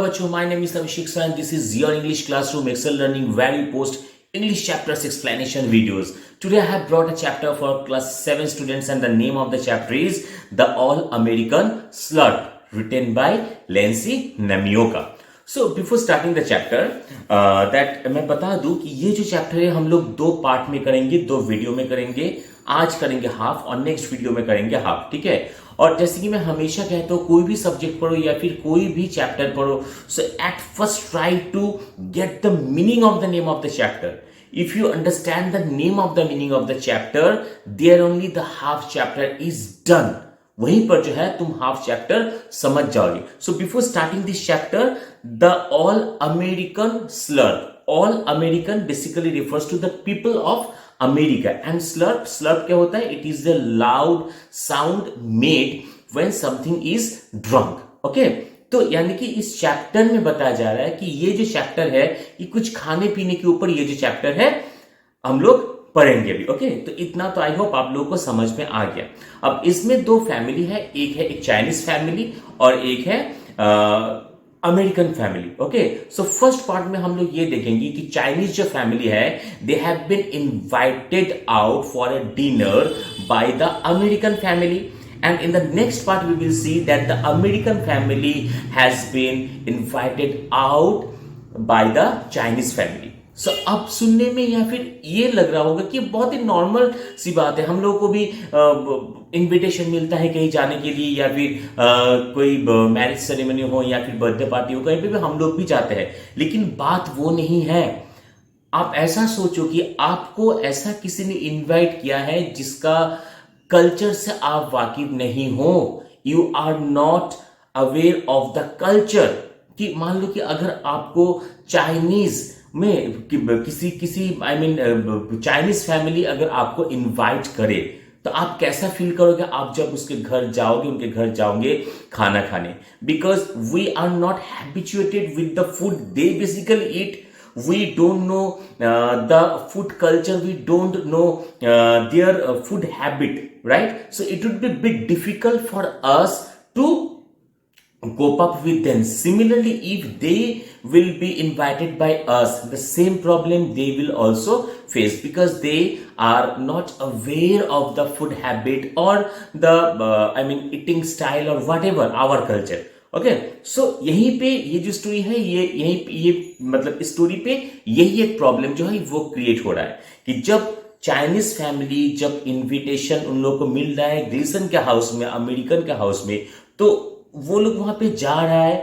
बच्चों, my name is Abhishek Sir and this is your English classroom Excel learning where we post English chapters explanation videos. Today I have brought a chapter for class 7 students and the name of the chapter is The All-American Slurp, written by Lindsay Namioka. So before starting the chapter, that मैं बता दूं कि ये जो chapter है हम लोग दो पार्ट में करेंगे, दो वीडियो में करेंगे. आज करेंगे हाफ और नेक्स्ट वीडियो में करेंगे हाफ, ठीक है. और जैसे कि मैं हमेशा कहता हूँ, कोई भी सब्जेक्ट पढ़ो या फिर कोई भी चैप्टर पढ़ो, so at first try to get the meaning of the name of the chapter. If you understand the name of the meaning of the chapter, there only the half chapter is done. वहीं पर जो है तुम half chapter समझ जाओगे. So before starting this chapter, the all American slurp. All American basically refers to the people of America. And slurp, slurp क्या होता है? It is the loud sound made when something is drunk. Okay, तो यानी कि इस chapter में बताया जा रहा है कि ये जो चैप्टर है ये कुछ खाने पीने के ऊपर ये जो चैप्टर है हम लोग पढ़ेंगे भी. ओके, तो इतना तो आई होप आप लोगों को समझ में आ गया. अब इसमें दो फैमिली है, एक है एक चाइनीज फैमिली और एक है American family. Okay, so first part में हम लोग ये देखेंगे कि चाइनीज जो फैमिली है, they have been invited out for a dinner by the American family. And in the next part, we will see that the American family has been invited out by the Chinese family. So अब सुनने में या फिर ये लग रहा होगा कि बहुत ही नॉर्मल सी बात है. हम लोगों को भी इनविटेशन मिलता है कहीं जाने के लिए, या फिर कोई मैरिज सेरेमनी हो या फिर बर्थडे पार्टी हो, कहीं पे भी हम लोग भी जाते हैं. लेकिन बात वो नहीं है. आप ऐसा सोचो कि आपको ऐसा किसी ने इन्वाइट किया है जिसका कल्चर से आप वाकिफ नहीं हो. You are not aware of the culture. कि मान लो कि अगर आपको चाइनीज में किसी चाइनीज फैमिली अगर आपको इनवाइट करे तो आप कैसा फील करोगे? आप जब उसके घर जाओगे, उनके घर जाओगे खाना खाने, because we are not habituated with the food they basically eat. We don't know the food culture. We don't know their food habit, right? So it would be a bit difficult for us to cope up with them. Similarly, if they will be invited by us, the same problem they will also face, because they are not aware of the food habit or the eating style or whatever our culture. Okay, so यहीं पे ये जो story है ये मतलब इस story पे यही एक प्रॉब्लम जो है वो क्रिएट हो रहा है कि जब चाइनीज फैमिली, जब इनविटेशन उन लोगों को मिल रहा है ग्लीसन के हाउस में, अमेरिकन के हाउस में, तो वो लोग वहां पे जा रहा है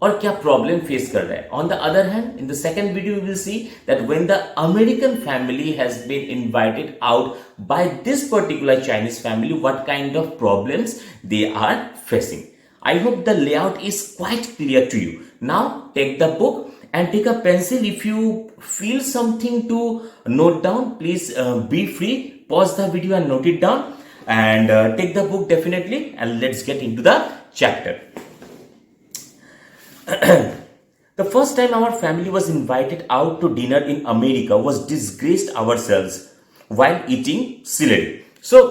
और क्या प्रॉब्लम फेस कर रहा है. On the other hand, in the second video we will see that when the American family has been invited out by this particular Chinese family, what kind of problems they are facing. I hope the layout is quite clear to you. Now take the book and take a pencil. If you feel something to note down, please be free. Pause the video and note it down. And take the book definitely. And let's get into the chapter. The first time our family was invited out to dinner in America was disgraced ourselves while eating celery. So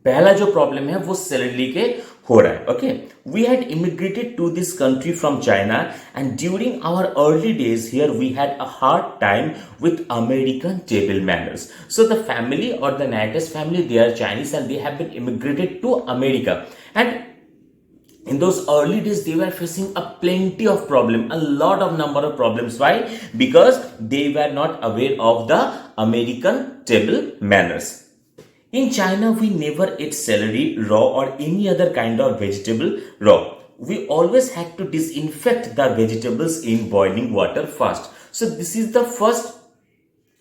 पहला जो problem है वो salary के हो रहा है. Okay, we had immigrated to this country from China and during our early days here we had a hard time with American table manners. So the family और the Knights family, they are Chinese and they have been immigrated to America. And in those early days they were facing a plenty of problem, a lot of number of problems. Why? Because they were not aware of the American table manners. In China, we never ate celery raw or any other kind of vegetable raw. We always had to disinfect the vegetables in boiling water first. So this is the first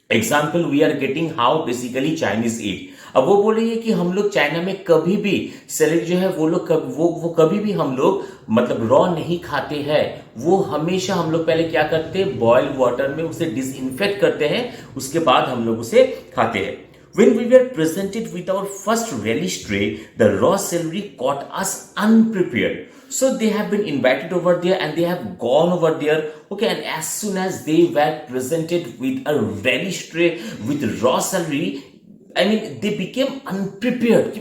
example we are getting how basically Chinese eat. अब वो बोलेंगे कि हम लोग China में कभी भी salary जो है वो लोग वो कभी भी हम लोग मतलब रॉ नहीं खाते हैं. वो हमेशा हम लोग पहले क्या करते हैं, बॉइल्ड वाटर में उसे डिसइंफेक्ट करते हैं, उसके बाद हम लोग उसे खाते हैं. When we were presented with our first relish tray, the raw celery caught us unprepared. So they have been invited over there and they have gone over there. Okay, and as soon as they were presented with a relish tray with raw celery, they became unprepared.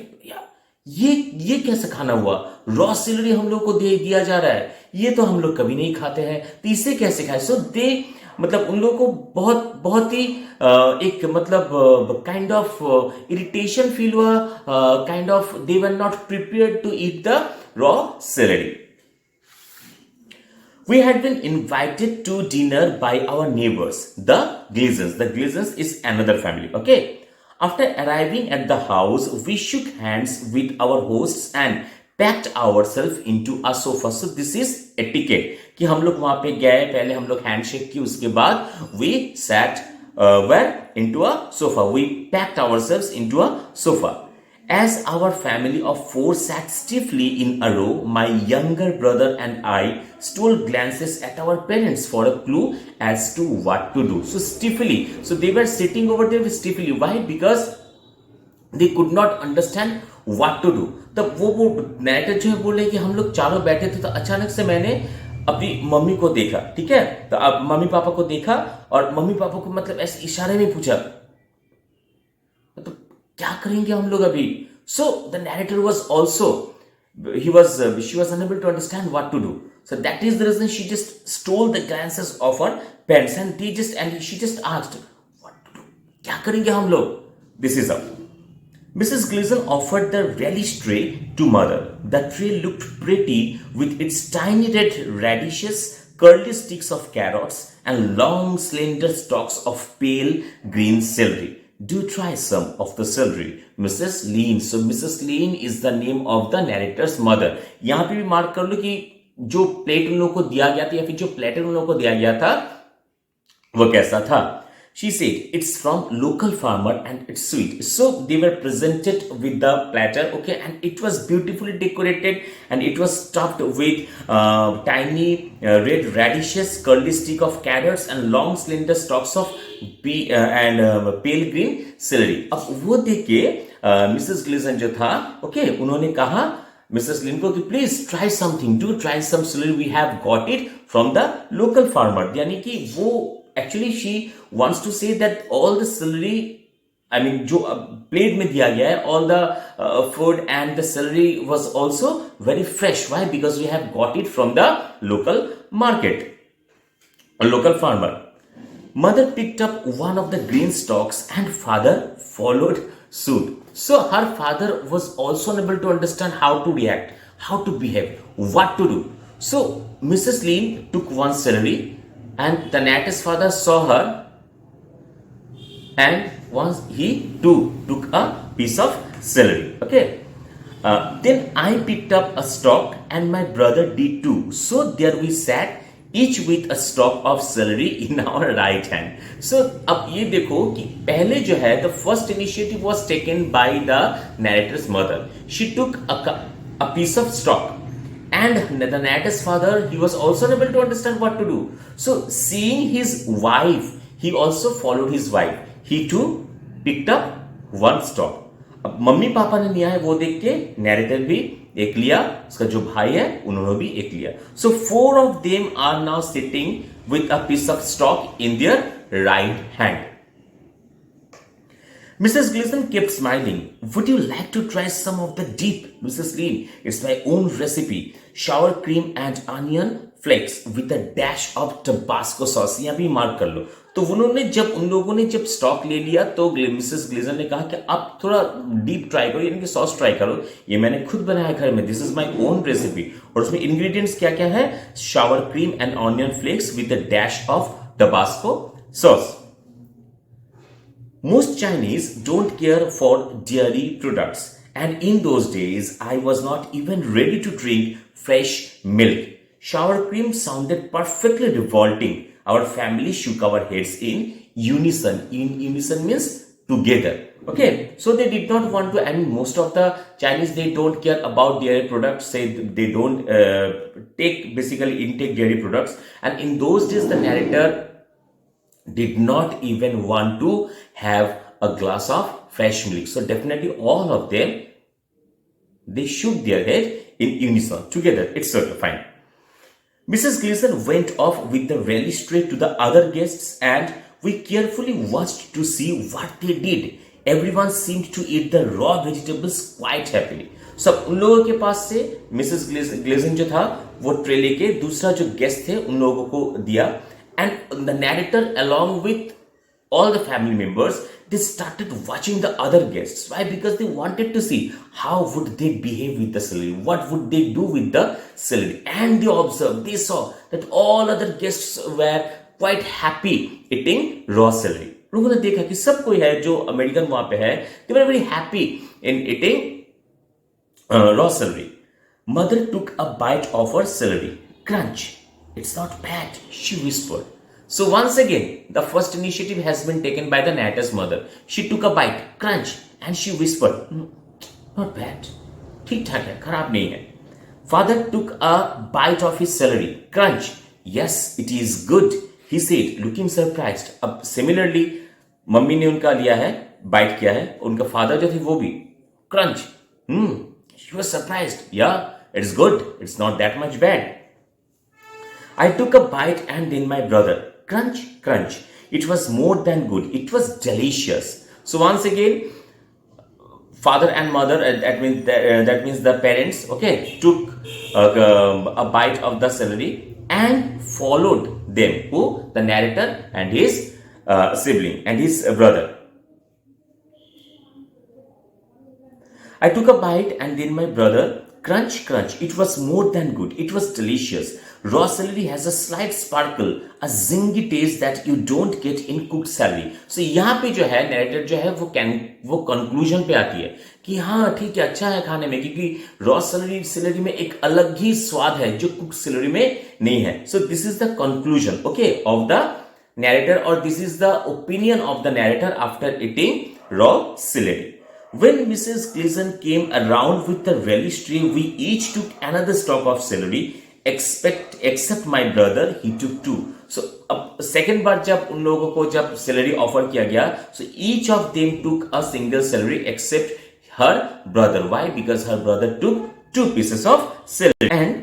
ये कैसा खाना हुआ? Raw salary हम लोग को दे दिया जा रहा है, ये तो हम लोग कभी नहीं खाते हैं, तो इसे कैसे खाए? सो दे मतलब उन लोगों को बहुत बहुत ही एक मतलब काइंड ऑफ इरिटेशन फील हुआ, kind of they were not prepared to eat the raw celery. We had been invited to dinner by our neighbors, the Gleasons. The Gleasons is another family, okay? After arriving at the house, we shook hands with our hosts and packed ourselves into a sofa. So this is etiquette कि हम लोग वहां पे गए, पहले हम लोग handshake की, उसके बाद we sat were into a sofa. We packed ourselves into a sofa. As our family of four sat stiffly in a row, my younger brother and I stole glances at our parents for a clue as to what to do. So stiffly, so they were sitting over there stiffly. Why? Because they could not understand what to do. तब वो narrator जो है बोले कि हम लोग चारों बैठे थे, तो अचानक से मैंने अपनी मम्मी को देखा, ठीक है, तो अब मम्मी पापा को देखा और मम्मी पापा को मतलब ऐसे इशारे में पूछा क्या करेंगे हम लोग अभी. So the narrator was also she was unable to understand what to do. So that is the reason she just stole the glances of her parents and she just asked what to do, क्या करेंगे हम लोग. This is up. Mrs. Gleason offered the relish tray to mother. The tray looked pretty with its tiny red radishes, curly sticks of carrots and long slender stalks of pale green celery. Do try some of the celery, Mrs. Lean. So Mrs. Lean is the name of the narrator's mother. यहां पे भी mark कर लो कि जो plate उन लोगों को दिया गया था या फिर जो प्लेटर उन लोगों को दिया गया था वो कैसा था. She said it's from local farmer and it's sweet. So they were presented with the platter, okay, and it was beautifully decorated and it was stuffed with tiny red radishes, curly stick of carrots and long slender stalks of pale green celery. अब वो देख के Mrs Gleason जो था, okay, उन्होंने कहा Mrs Lin को कि please try something, do try some celery, we have got it from the local farmer. यानी कि वो actually she wants to say that all the celery, I mean जो प्लेट में दिया गया है, all the food and the celery was also very fresh. Why? Because we have got it from the local market, a local farmer. Mother picked up one of the green stalks and father followed suit. So her father was also unable to understand how to react, how to behave, what to do. So Mrs. Lean took one celery and the narrator's father saw her, and once he too took a piece of celery, okay. Then I picked up a stalk and my brother did too. So there we sat, each with a stalk of celery in our right hand. So अब ये देखो कि पहले जो है the first initiative was taken by the narrator's mother. She took a piece of stalk. And the narrator's father, he was also unable to understand what to do. So seeing his wife, he also followed his wife. He too picked up one stalk. अब mummy papa ने लिया है वो देख के narrator भी एक लिया, उसका जो भाई है उन्होंने भी एक लिया. So four of them are now sitting with a piece of stalk in their right hand. Mrs. Gleason kept smiling. Would you like to try some of the dip, Mrs. Lean? It's my own recipe. Sour cream and onion flakes with a dash of Tabasco sauce. यहाँ भी mark कर लो. तो उन लोगों ने जब stock ले लिया तो मिसेस ग्लीजन ने कहा कि आप थोड़ा डीप ट्राई करो, यानी कि सॉस ट्राई करो. ये मैंने खुद बनाया घर में. This is my own recipe. और उसमें इंग्रेडिएंट्स क्या क्या है? Sour cream and onion flakes with a dash of Tabasco sauce. Most Chinese don't care for dairy products, and in those days I was not even ready to drink fresh milk. Sour cream sounded perfectly revolting. Our family shook our heads in unison. In unison means together. Okay, so they did not want to, and most of the Chinese, they don't care about dairy products. Say they don't basically intake dairy products. And in those days, the narrator did not even want to have a glass of fresh milk. So definitely all of them, they shook their head in unison together. It's okay, fine. Mrs. Gleason went off with the relish tray to the other guests and we carefully watched to see what they did. Everyone seemed to eat the raw vegetables quite happily. सब उन लोगों के पास से Mrs ग्लेजन जो था वो tray लेके दूसरा जो गेस्ट थे उन लोगों को दिया. And the narrator along with all the family members, they started watching the other guests. Why? Because they wanted to see how would they behave with the celery, what would they do with the celery. And they observed, they saw that all other guests were quite happy eating raw celery. लोगों ने देखा कि सब कोई है जो American वहां पे है, they were very happy in eating raw celery. Mother took a bite of her celery. Crunch. It's not bad, she whispered. So once again, the first initiative has been taken by the narrator's mother. She took a bite, crunch, and she whispered, not bad. ठीक ठाक है, खराब नहीं है. Father took a bite of his celery. Crunch. Yes, it is good, he said, looking surprised. अब similarly, mummy ने उनका लिया है, बाइट किया है. उनका फादर जो थे वो भी crunch. She was surprised. Yeah, it's good. It's not that much bad. I took a bite and then my brother. Crunch, crunch. It was more than good. It was delicious. So once again, father and mother, that means the parents, okay, took a bite of the celery and followed them. Who? The narrator and his sibling and his brother. I took a bite and then my brother. Crunch, crunch. It was more than good. It was delicious. Raw celery has a slight sparkle, a zingy taste that you don't get in cooked celery. So यहाँ पे जो है narrator जो है वो conclusion पे आती है कि हाँ ठीक है, अच्छा है खाने में, क्योंकि raw celery में एक अलग ही स्वाद है जो cooked celery में नहीं है. So this is the conclusion, okay, of the narrator, or this is the opinion of the narrator after eating raw celery. When Mrs. Gleason came around with the relish tray, we each took another stalk of celery. Except my brother, he took two. So अब second बार जब उन लोगों को जब celery offer किया गया, so each of them took a single celery except her brother. Why? Because her brother took 2 pieces of celery. And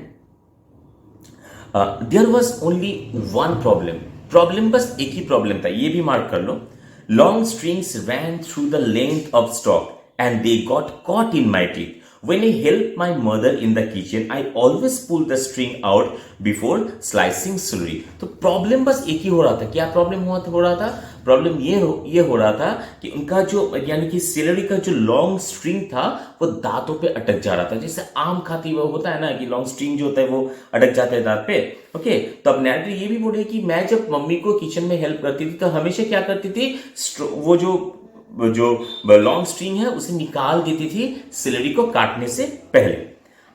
there was only one problem. Problem बस एक ही problem था, ये भी mark कर लो. Long strings ran through the length of stalk and they got caught in my teeth. When I helped my mother in the kitchen, I always pull the string out before slicing celery. तो problem बस एक ही हो रहा था. क्या problem हो रहा था? प्रॉब्लम ये हो रहा था कि उनका जो यानी कि सेलरी का जो लॉन्ग स्ट्रिंग था वो दांतों पे अटक जा रहा था. जैसे आम खाती हुआ होता है ना कि लॉन्ग स्ट्रिंग जो होता है वो अटक जाता है दांत पे. ओके, तो अब नैरेटर ये भी बोले कि मैं जब मम्मी को किचन में हेल्प करती थी तो हमेशा क्या करती थी, वो जो लॉन्ग स्ट्रिंग है उसे निकाल देती थी सेलरी को काटने से पहले.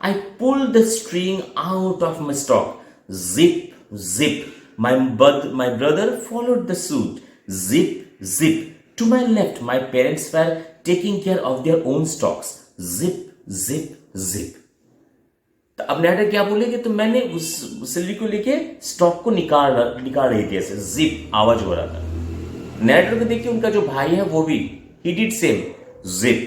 I pull the string out of my stalk. Zip zip. My brother followed the suit. Zip zip. To my left my parents were taking care of their own stalks. Zip zip zip. तो अब narrator क्या बोले कि तो मैंने उस salary को लेके स्टॉक को निकाल रही थी. ऐसे जिप आवाज हो रहा था. नैरेटर को देखिए उनका जो भाई है वो भी he did same, zip.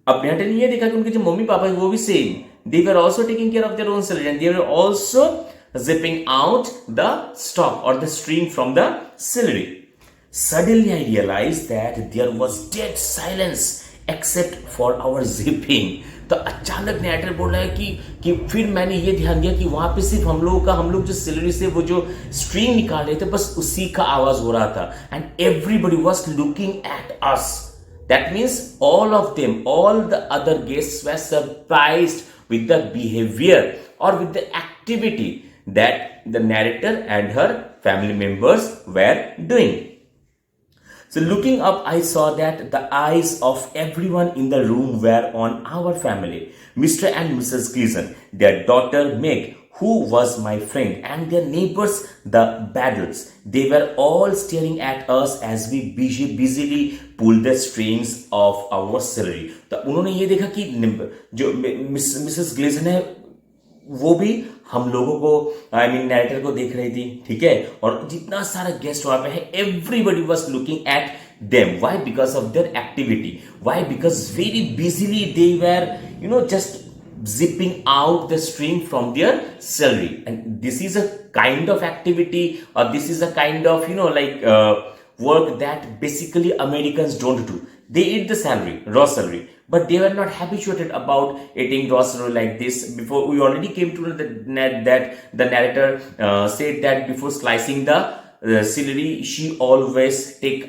अब नैरेटर ने ये देखा कि उनके जो मम्मी पापा है वो भी same, they were also taking care of their own celery and they were also zipping out the stalk or the string from the celery. Suddenly I realized that there was dead silence except for our zipping. तो अचानक narrator बोल रहा है कि फिर मैंने ये ध्यान दिया कि वहां पे सिर्फ हम लोग जो सेलरी से वो जो स्ट्रिंग निकाल रहे थे बस उसी का आवाज हो रहा था. And everybody was looking at us. That means all of them, all the other guests were surprised with the behaviour और with the activity that the narrator and her family members were doing. So looking up, I saw that the eyes of everyone in the room were on our family. Mr. and Mrs. Gleason, their daughter Meg, who was my friend, and their neighbors, the Baddles. They were all staring at us as we busily pulled the strings of our celery. तो उन्होंने ये देखा कि जो Mrs ग्लेजन है वो भी हम लोगों को नैरेटर को देख रही थी. ठीक है, और जितना सारा गेस्ट वहां पे है everybody was looking at them. Why? Because of their activity. Why? Because very busily they were just zipping out the string from their celery. And this is a kind of activity or this is a kind of work that basically Americans don't do. They eat the celery, raw celery, but they were not habituated about eating raw celery like this. Before, we already came to know that the narrator said that before slicing the celery, she always took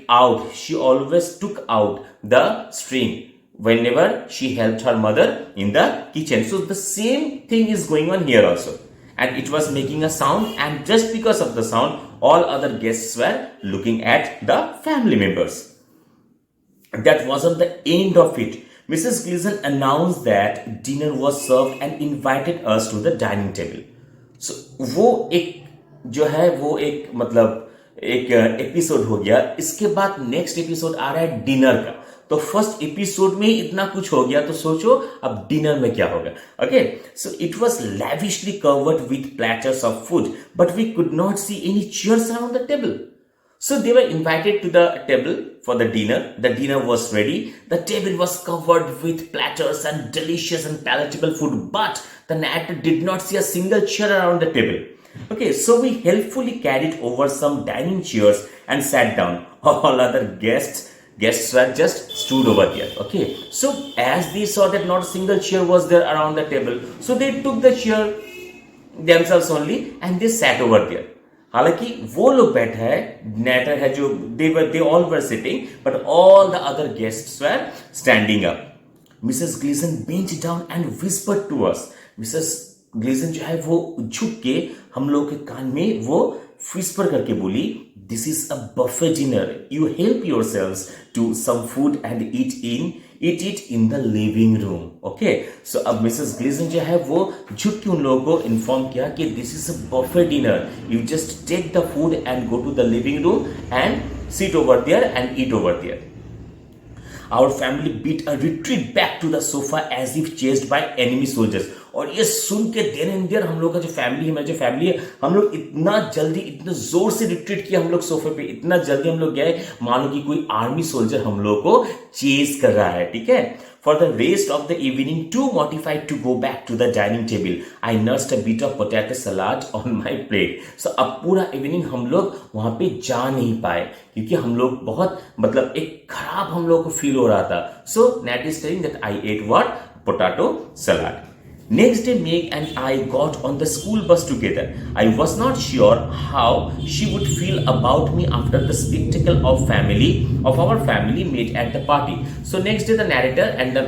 out the string whenever she helped her mother in the kitchen. So the same thing is going on here also, and it was making a sound, and just because of the sound, all other guests were looking at the family members. That wasn't the end of it. Mrs. Gleason announced that dinner was served and invited us to the dining table. So वो एक मतलब एक episode हो गया. इसके बाद next episode आ रहा है डिनर का. तो फर्स्ट एपिसोड में इतना कुछ हो गया, तो सोचो अब डिनर में क्या होगा. Okay, so it was lavishly covered with platters of food, but we could not see any chairs around the table. So they were invited to the table for the dinner. The dinner was ready. The table was covered with platters and delicious and palatable food, but the narrator did not see a single chair around the table. Okay, so we helpfully carried over some dining chairs and sat down. All other guests were just stood over there. Okay, so as they saw that not a single chair was there around the table, so they took the chair themselves only and they sat over there. हालांकि वो लोग बैठे हैं, नेटर है जो they all were sitting, but all the other guests were standing up. Mrs. Gleason bent down and whispered to us. Mrs. Gleason जो है वो झुक के हम लोग के कान में वो whisper करके बोली, this is a buffet dinner. You help yourselves to some food and eat it in the living room. Okay, so अब Mrs. Gleason जो है वो झुक के उन लोगों को इन्फॉर्म किया कि this is a buffet dinner. You just take the food and go to the living room and sit over there and eat over there. Our family beat a retreat back to the sofa as if chased by enemy soldiers. और ये सुन के there and there हम लोग का जो family है, हम लोग इतना जल्दी इतने जोर से रिट्रीट किया हम लोग सोफे पे, इतना जल्दी हम लोग गए मानो कि कोई आर्मी सोल्जर हम लोग को चेस कर रहा है. ठीक है. For the rest of the evening, too mortified to go back to the dining table, I nursed a bit of potato salad on my plate. So अब पूरा इवनिंग हम लोग वहां पे जा नहीं पाए क्योंकि हम लोग बहुत मतलब एक खराब हम लोग को फील हो रहा था. So Nat is telling that I ate what? Potato salad. Next day, Meg and I got on the school bus together. I was not sure how she would feel about me after the spectacle of our family met at the party. So next day, the narrator and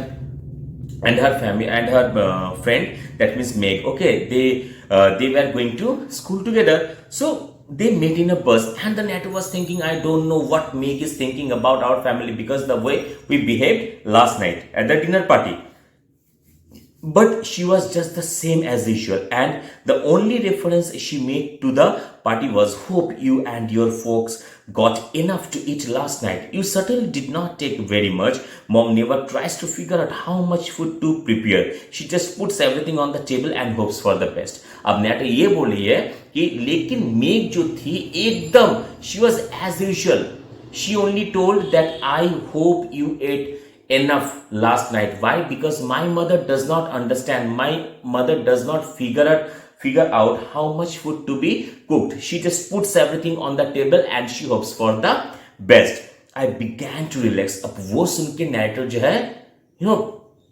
her family and her friend, that means Meg, okay, they were going to school together. So they met in a bus, and the narrator was thinking, I don't know what Meg is thinking about our family because the way we behaved last night at the dinner party. But she was just the same as usual, and the only reference she made to the party was, hope you and your folks got enough to eat last night. You certainly did not take very much. Mom never tries to figure out how much food to prepare. She just puts everything on the table and hopes for the best. अब net ये बोल रही है कि लेकिन मेग जो थी एकदम she was as usual. She only told that I hope you ate enough last night. Why? Because my mother does not understand. My mother does not figure out how much food to be cooked. She just puts everything on the table and she hopes for the best. I began to relax. अब वो सुन के narrator जो है,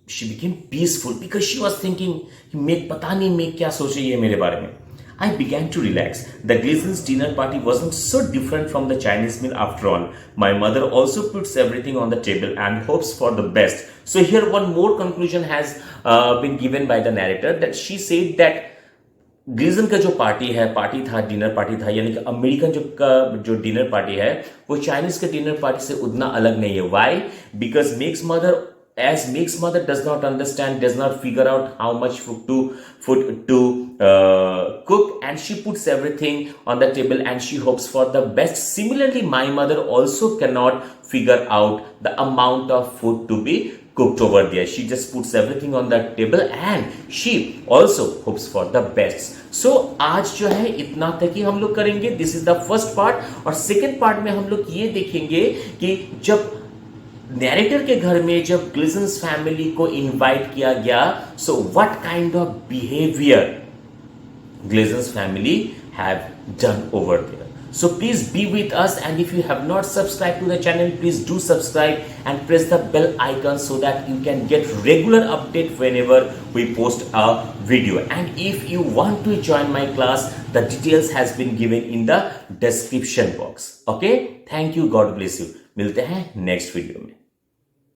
she became peaceful because she was thinking कि मैं पता नहीं मैं क्या सोच रही है मेरे बारे में. I began to relax. The Gleasons' dinner party wasn't so different from the Chinese meal after all. My mother also puts everything on the table and hopes for the best. So here one more conclusion has been given by the narrator, that she said that ग्लीजन का जो party था dinner party था, यानी कि American जो dinner party है वो Chinese के डिनर पार्टी से उतना अलग नहीं है. Why? Because Meg's mother does not understand, does not figure out how much food to cook, and she puts everything on the table and she hopes for the best. Similarly, my mother also cannot figure out the amount of food to be cooked over there. She just puts everything on the table and she also hopes for the best. So आज जो है इतना तक ही हम लोग करेंगे. This is the first part. और second part में हम लोग ये देखेंगे कि जब नैरेटर के घर में जब ग्लीसन्स फैमिली को इनवाइट किया गया, so what kind of behaviour Gleason's family have done over there. So please be with us, and if you have not subscribed to the channel, please do subscribe and press the bell icon so that you can get regular update whenever we post a video. And if you want to join my class, the details has been given in the description box. Okay, thank you, God bless you. मिलते हैं next video में.